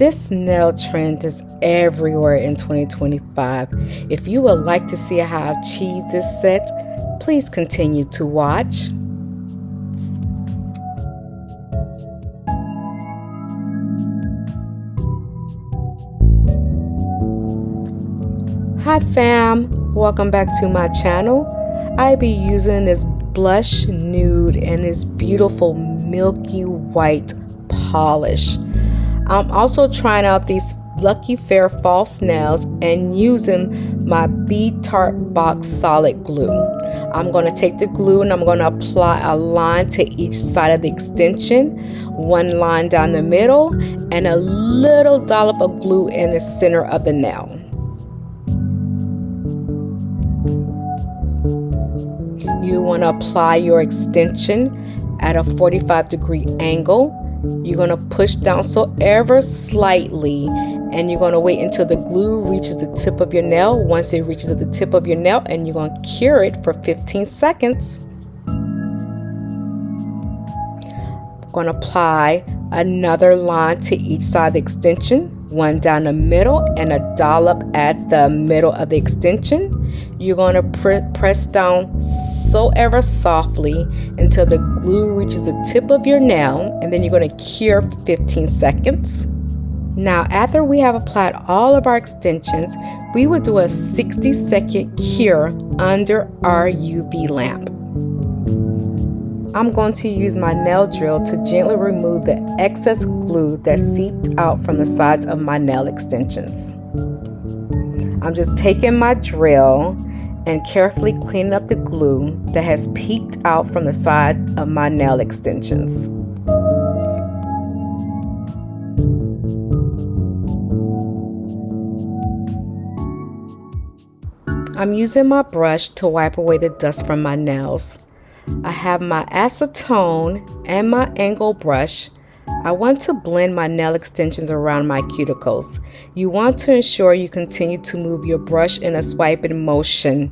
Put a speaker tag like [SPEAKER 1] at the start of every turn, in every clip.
[SPEAKER 1] This nail trend is everywhere in 2025. If you would like to see how I achieved this set, please continue to watch. Hi fam, welcome back to my channel. I'll be using this blush nude and this beautiful milky white polish. I'm also trying out these Lucky Fair false nails and using my Be Tart Box solid glue. I'm going to take the glue and I'm going to apply a line to each side of the extension, one line down the middle, and a little dollop of glue in the center of the nail. You want to apply your extension at a 45-degree angle. You're going to push down so ever slightly, and you're going to wait until the glue reaches the tip of your nail. Once it reaches the tip of your nail, and you're going to cure it for 15 seconds. I'm going to apply another line to each side of the extension, one down the middle and a dollop at the middle of the extension. You're going to press down so ever softly until the glue reaches the tip of your nail, and then you're going to cure for 15 seconds. Now, after we have applied all of our extensions, we will do a 60-second cure under our UV lamp. I'm going to use my nail drill to gently remove the excess glue that seeped out from the sides of my nail extensions. I'm just taking my drill and carefully cleaning up the glue that has peeked out from the side of my nail extensions. I'm using my brush to wipe away the dust from my nails. I have my acetone and my angle brush. I want to blend my nail extensions around my cuticles. You want to ensure you continue to move your brush in a swiping motion.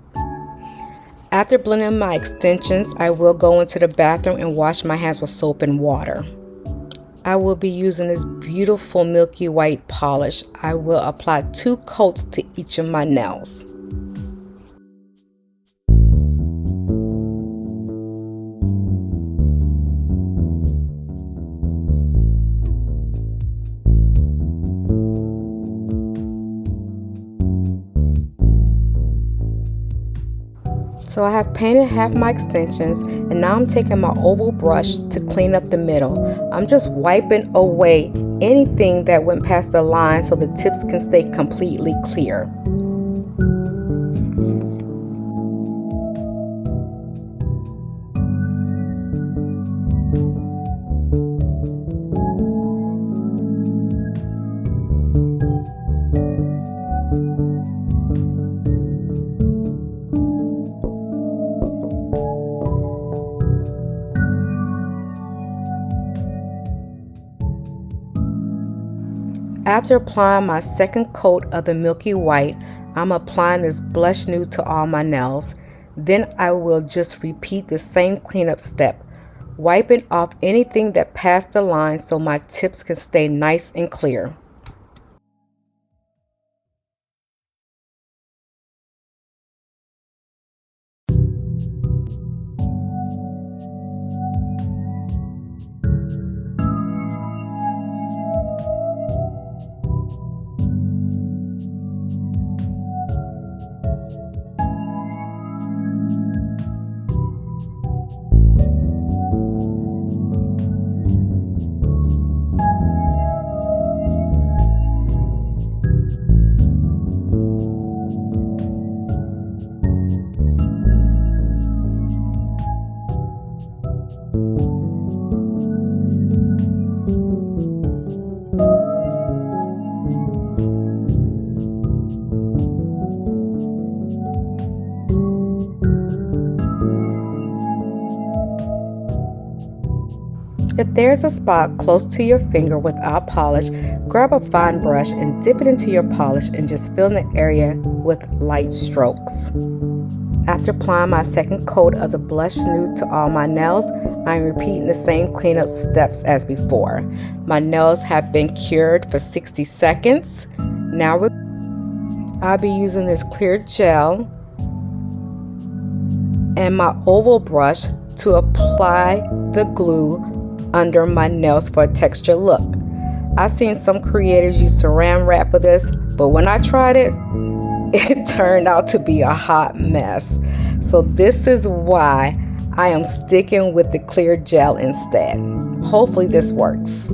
[SPEAKER 1] After blending my extensions, I will go into the bathroom and wash my hands with soap and water. I will be using this beautiful milky white polish. I will apply 2 coats to each of my nails. So I have painted half my extensions, and now I'm taking my oval brush to clean up the middle. I'm just wiping away anything that went past the line so the tips can stay completely clear. After applying my second coat of the milky white, I'm applying this blush nude to all my nails. Then I will just repeat the same cleanup step, wiping off anything that passed the line so my tips can stay nice and clear. If there's a spot close to your finger without polish, grab a fine brush and dip it into your polish and just fill in the area with light strokes. After applying my second coat of the blush nude to all my nails, I'm repeating the same cleanup steps as before. My nails have been cured for 60 seconds. Now I'll be using this clear gel and my oval brush to apply the glue under my nails for a texture look. I've seen some creators use saran wrap for this, but when I tried it, it turned out to be a hot mess. So this is why I am sticking with the clear gel instead. Hopefully this works.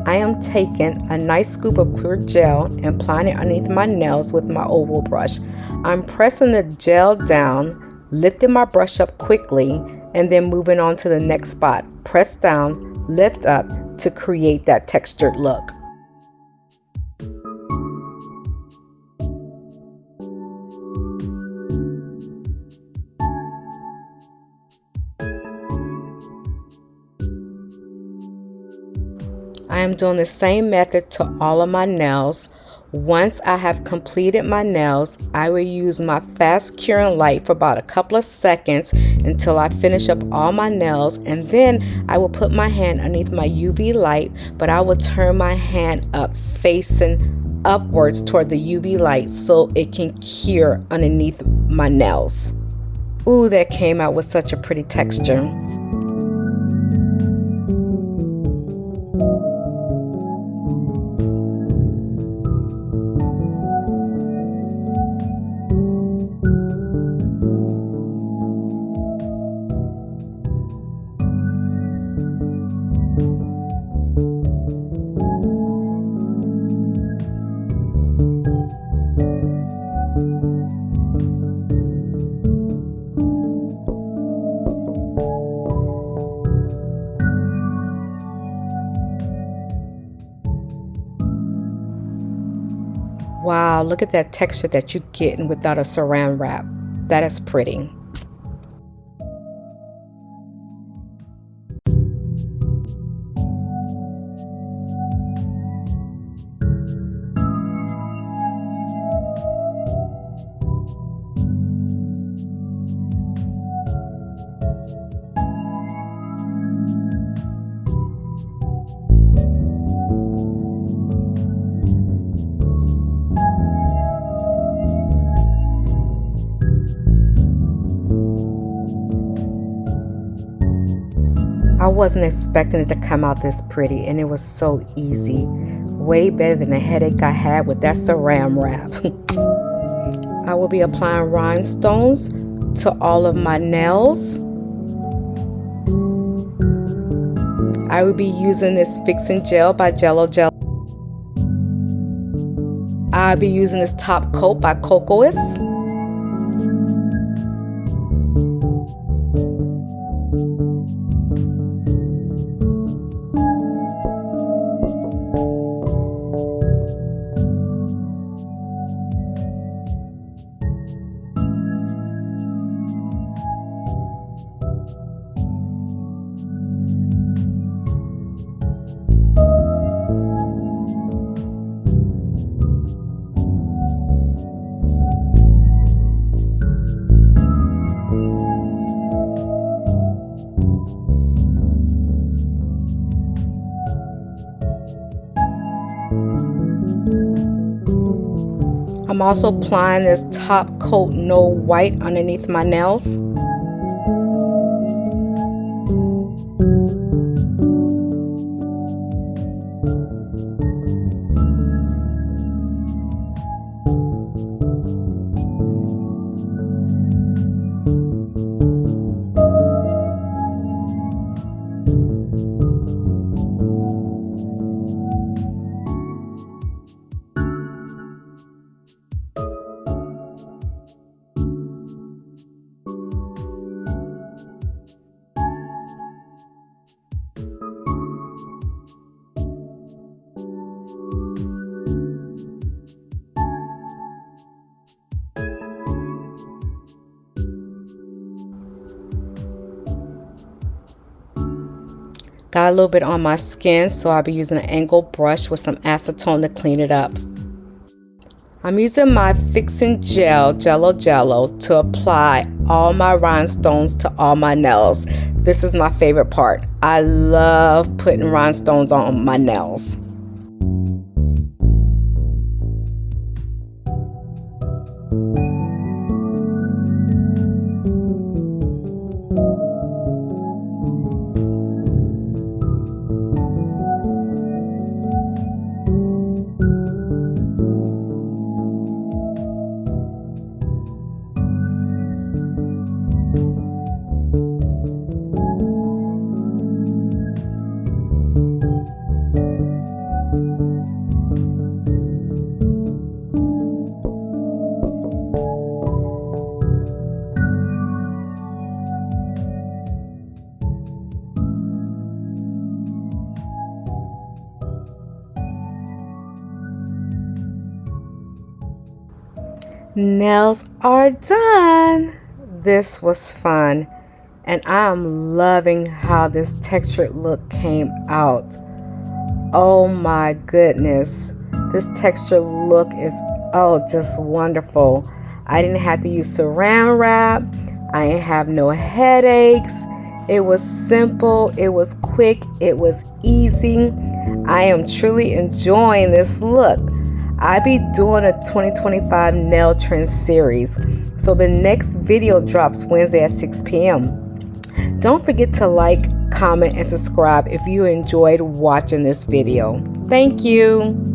[SPEAKER 1] I am taking a nice scoop of clear gel and applying it underneath my nails with my oval brush. I'm pressing the gel down, lifting my brush up quickly, and then moving on to the next spot. Press down, lift up to create that textured look. I am doing the same method to all of my nails. Once I have completed my nails, I will use my fast curing light for about a couple of seconds until I finish up all my nails, and then I will put my hand underneath my UV light, but I will turn my hand up facing upwards toward the UV light so it can cure underneath my nails. Ooh, that came out with such a pretty texture. Wow, look at that texture that you're getting without a saran wrap. That is pretty. I wasn't expecting it to come out this pretty, and it was so easy. Way better than the headache I had with that saran wrap. I will be applying rhinestones to all of my nails. I will be using this fixing gel by Jello Gel. I'll be using this top coat by Cocoas. I'm also applying this top coat No White underneath my nails. Got a little bit on my skin, so I'll be using an angled brush with some acetone to clean it up. I'm using my fixing gel, Jello, to apply all my rhinestones to all my nails. This is my favorite part. I love putting rhinestones on my nails. Nails are done. This was fun, and I'm loving how this textured look came out. Oh my goodness, this textured look is just wonderful. I didn't have to use saran wrap. I didn't have no headaches. It was simple, it was quick, it was easy. I am truly enjoying this look. I'll be doing a 2025 nail trend series, so the next video drops Wednesday at 6 p.m. Don't forget to like, comment, and subscribe if you enjoyed watching this video. Thank you.